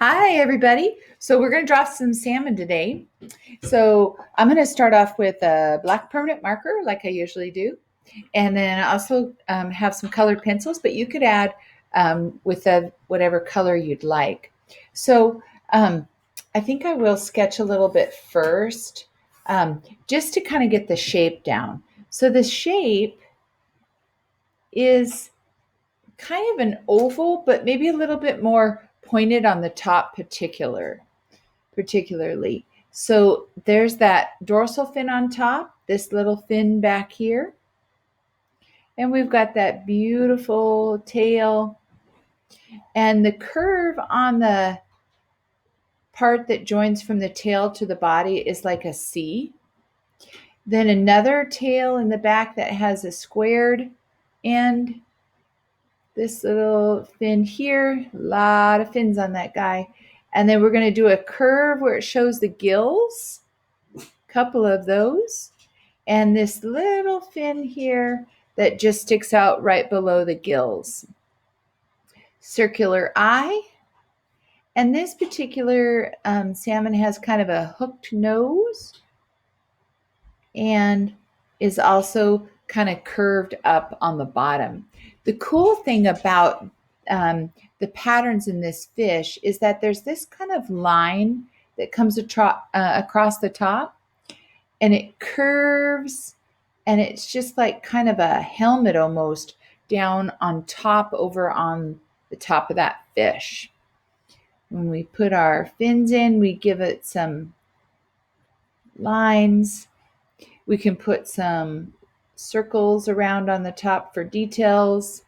Hi, everybody. So we're going to draw some salmon today. So I'm going to start off with a black permanent marker like I usually do. And then I also have some colored pencils, but you could add with whatever color you'd like. So I think I will sketch a little bit first just to kind of get the shape down. So the shape is kind of an oval, but maybe a little bit more pointed on the top particularly. So there's that dorsal fin on top, this little fin back here. And we've got that beautiful tail. And the curve on the part that joins from the tail to the body is like a C. Then another tail in the back that has a squared end. This little fin here, a lot of fins on that guy. And then we're going to do a curve where it shows the gills, a couple of those. And this little fin here that just sticks out right below the gills. Circular eye. And this particular salmon has kind of a hooked nose and is also kind of curved up on the bottom. The cool thing about the patterns in this fish is that there's this kind of line that comes across the top, and it curves, and it's just like kind of a helmet almost down on top over on the top of that fish. When we put our fins in, we give it some lines. We can put some circles around on the top for details.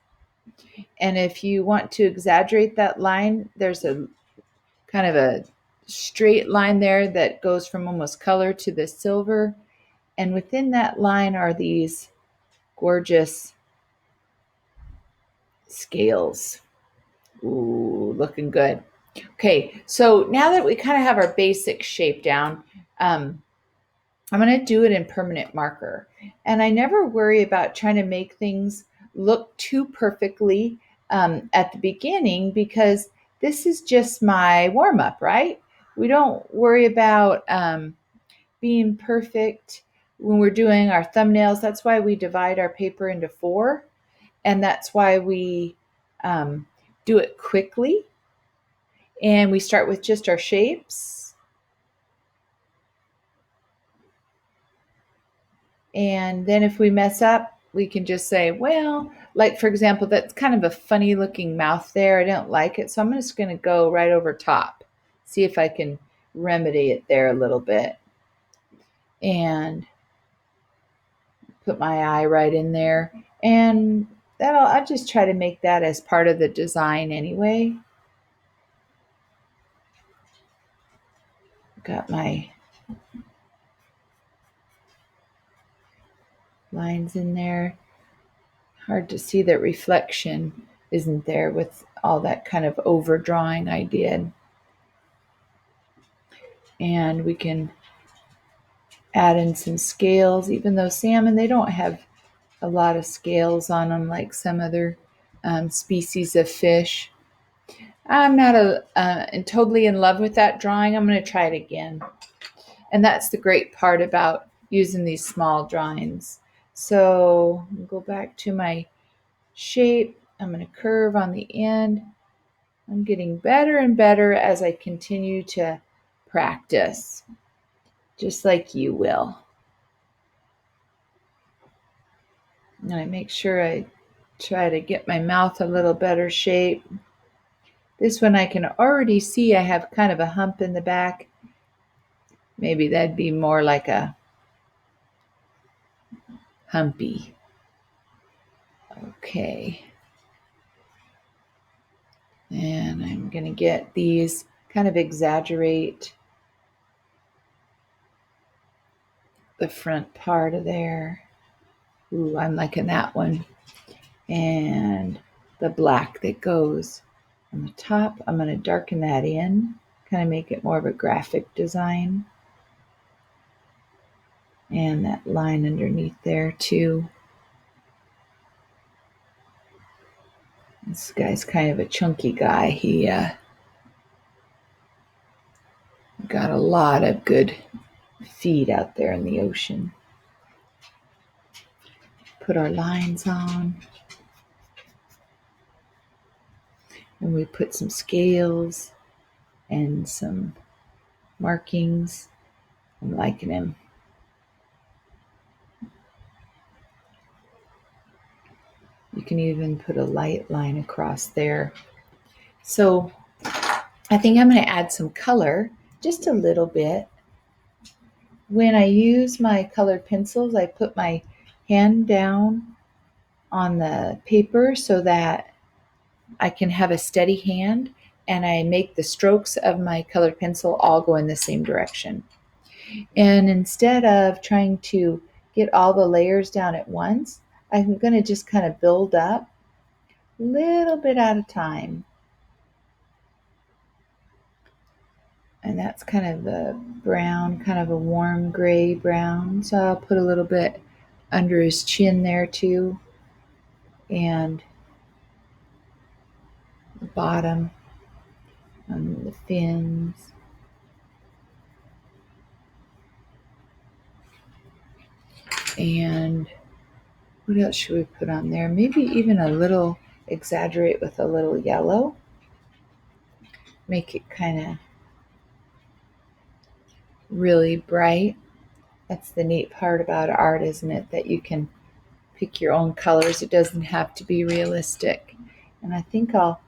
And if you want to exaggerate that line, there's a kind of a straight line there that goes from almost color to the silver. And within that line are these gorgeous scales. Ooh, looking good. Okay, so now that we kind of have our basic shape down, I'm going to do it in permanent marker. And I never worry about trying to make things look too perfectly at the beginning, because this is just my warm up, right? We don't worry about being perfect when we're doing our thumbnails. That's why we divide our paper into 4. And that's why we do it quickly. And we start with just our shapes. And then if we mess up, we can just say, well, like for example, that's kind of a funny looking mouth there. I don't like it. So I'm just going to go right over top, see if I can remedy it there a little bit. And put my eye right in there. And I'll just try to make that as part of the design anyway. Got my lines in there. Hard to see that reflection isn't there with all that kind of overdrawing I did. And we can add in some scales, even though salmon, they don't have a lot of scales on them like some other species of fish. I'm not totally in love with that drawing. I'm going to try it again. And that's the great part about using these small drawings. So I'll go back to my shape. I'm going to curve on the end. I'm getting better and better as I continue to practice, just like you will. And I make sure I try to get my mouth a little better shape. This one I can already see I have kind of a hump in the back. Maybe that'd be more like a humpy. Okay. And I'm going to get these, kind of exaggerate the front part of there. Ooh, I'm liking that one. And the black that goes on the top, I'm going to darken that in, kind of make it more of a graphic design. And that line underneath there too. This guy's kind of a chunky guy. He Got a lot of good feed out there in the ocean. Put our lines on. And we put some scales and some markings. I'm liking them. You can even put a light line across there. So I think I'm going to add some color, just a little bit. When I use my colored pencils, I put my hand down on the paper so that I can have a steady hand, and I make the strokes of my colored pencil all go in the same direction. And instead of trying to get all the layers down at once, I'm going to just kind of build up a little bit at a time. And that's kind of the brown, kind of a warm gray brown. So I'll put a little bit under his chin there too. And the bottom on the fins. And what else should we put on there? Maybe even a little, exaggerate with a little yellow. Make it kind of really bright. That's the neat part about art, isn't it? That you can pick your own colors. It doesn't have to be realistic. And I think I'll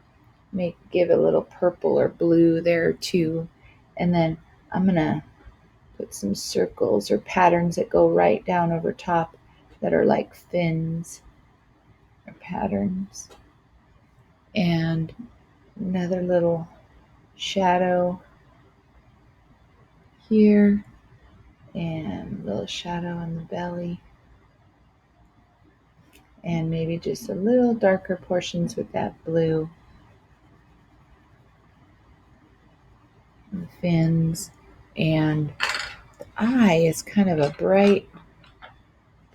give a little purple or blue there too. And then I'm going to put some circles or patterns that go right down over top that are like fins or patterns. And another little shadow here and a little shadow on the belly. And maybe just a little darker portions with that blue. And the fins. And the eye is kind of a bright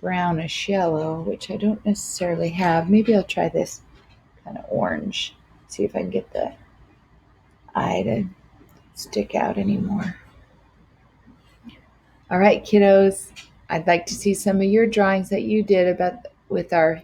brownish yellow, which I don't necessarily have. Maybe I'll try this kind of orange. See if I can get the eye to stick out anymore. All right, kiddos. I'd like to see some of your drawings that you did with our